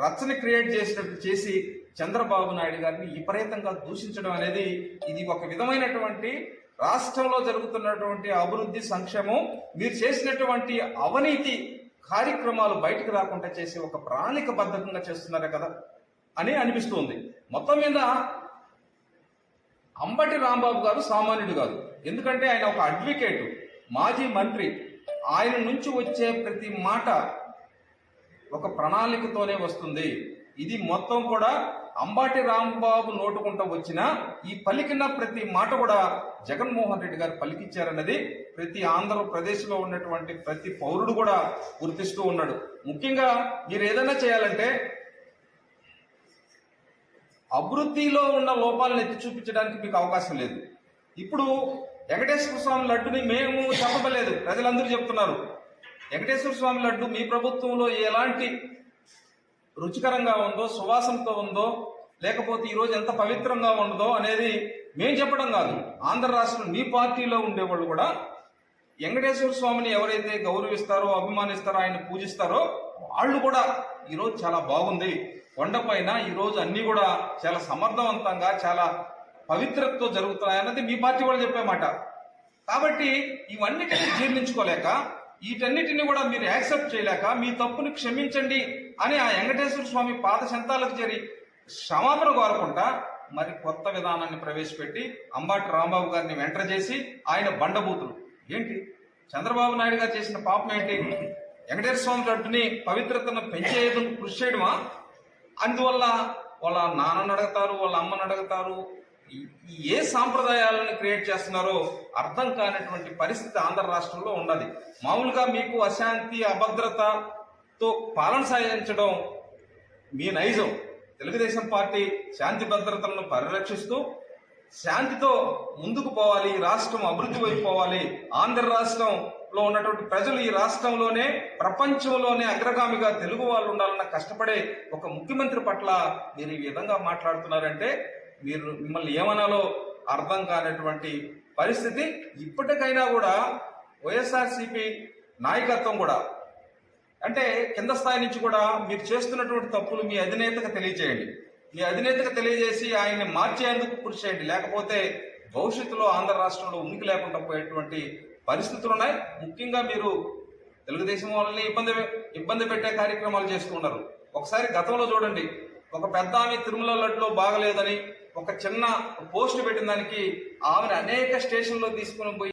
రచ్చని create చేసినట్టు చేసి చంద్రబాబు నాయుడు గారిని విపరీతంగా దూషించడం అనేది ఇది ఒక విధమైనటువంటి రాష్ట్రంలో జరుగుతున్నటువంటి అభివృద్ధి సంక్షేమం మీరు చేసినటువంటి అవినీతి కార్యక్రమాలు బయటకు రాకుండా చేసి ఒక ప్రణాళికబద్ధంగా చేస్తున్నారే కదా అని అనిపిస్తుంది. మొత్తం మీద అంబటి రాంబాబు గారు సామాన్యుడు కాదు. ఎందుకంటే ఆయన ఒక అడ్వకేటు, మాజీ మంత్రి. ఆయన నుంచి వచ్చే ప్రతి మాట ఒక ప్రణాళికతోనే వస్తుంది. ఇది మొత్తం కూడా అంబటి రాంబాబు నోటుకుంటూ వచ్చిన ఈ పలికిన ప్రతి మాట కూడా జగన్మోహన్ రెడ్డి గారు పలికిచ్చారన్నది ప్రతి ఆంధ్రప్రదేశ్లో ఉన్నటువంటి ప్రతి పౌరుడు కూడా గుర్తిస్తూ ఉన్నాడు. ముఖ్యంగా మీరు ఏదైనా చేయాలంటే అభివృద్ధిలో ఉన్న లోపాలను ఎత్తి చూపించడానికి మీకు అవకాశం లేదు. ఇప్పుడు వెంకటేశ్వర స్వామి లడ్డుని మేము చెప్పలేదు, ప్రజలందరూ చెప్తున్నారు. వెంకటేశ్వర స్వామి లడ్డు మీ ప్రభుత్వంలో ఎలాంటి రుచికరంగా ఉందో, సువాసనతో ఉందో, లేకపోతే ఈరోజు ఎంత పవిత్రంగా ఉండదో అనేది మేము చెప్పడం కాదు. ఆంధ్ర రాష్ట్రం మీ పార్టీలో ఉండేవాళ్ళు కూడా వెంకటేశ్వర స్వామిని ఎవరైతే గౌరవిస్తారో, అభిమానిస్తారో, ఆయన పూజిస్తారో వాళ్ళు కూడా ఈరోజు చాలా బాగుంది, కొండపైన ఈరోజు అన్ని కూడా చాలా సమర్థవంతంగా, చాలా పవిత్రతతో జరుగుతున్నాయన్నది మీ పార్టీ వాళ్ళు చెప్పే మాట. కాబట్టి ఇవన్నిటిని జీర్ణించుకోలేక, వీటన్నిటిని కూడా మీరు యాక్సెప్ట్ చేయలేక మీ తప్పుని క్షమించండి అని ఆ వెంకటేశ్వర స్వామి పాద చెంతాలకు చేరి క్షమాపణ కోరకుండా మరి కొత్త విధానాన్ని ప్రవేశపెట్టి అంబటి రాంబాబు గారిని వెంటర్ చేసి ఆయన బండబూతులు ఏంటి, చంద్రబాబు నాయుడు గారు చేసిన పాపం ఏంటి? వెంకటేశ్వర స్వామి లడ్డుని పవిత్రతను పెంచేయడం కృషి చేయడమా? అందువల్ల వాళ్ళ నాన్నను అడుగుతారు, వాళ్ళ అమ్మను అడుగుతారు. ఏ సాంప్రదాయాలను క్రియేట్ చేస్తున్నారో అర్థం కానటువంటి పరిస్థితి ఆంధ్ర రాష్ట్రంలో ఉన్నది. మామూలుగా మీకు అశాంతి, అభద్రతతో పాలన సాగించడం మీ నైజం. తెలుగుదేశం పార్టీ శాంతి భద్రతలను పరిరక్షిస్తూ శాంతితో ముందుకు పోవాలి, రాష్ట్రం అభివృద్ధి వైపు పోవాలి. ఆంధ్ర రాష్ట్రంలో ఉన్నటువంటి ప్రజలు ఈ రాష్ట్రంలోనే, ప్రపంచంలోనే అగ్రగామిగా తెలుగు వాళ్ళు ఉండాలన్న కష్టపడే ఒక ముఖ్యమంత్రి పట్ల మీరు ఈ విధంగా మాట్లాడుతున్నారంటే మీరు మిమ్మల్ని ఏమనాలో అర్థం కానటువంటి పరిస్థితి. ఇప్పటికైనా కూడా వైఎస్ఆర్సీపీ నాయకత్వం కూడా అంటే కింద స్థాయి నుంచి కూడా మీరు చేస్తున్నటువంటి తప్పులు మీ అధినేతకు తెలియజేయండి. మీ అధినేతకు తెలియజేసి ఆయన్ని మార్చేందుకు కృషి చేయండి. లేకపోతే భవిష్యత్తులో ఆంధ్ర రాష్ట్రంలో ఉనికి లేకుండా పోయేటువంటి పరిస్థితులు ఉన్నాయి. ముఖ్యంగా మీరు తెలుగుదేశం వాళ్ళని ఇబ్బంది పెట్టే కార్యక్రమాలు చేస్తున్నారు. ఒకసారి గతంలో చూడండి, ఒక పెద్ద ఆమె తిరుమల లడ్డులో బాగలేదని ఒక చిన్న పోస్ట్ పెట్టిన దానికి ఆమెను అనేక స్టేషన్లో తీసుకుని పోయి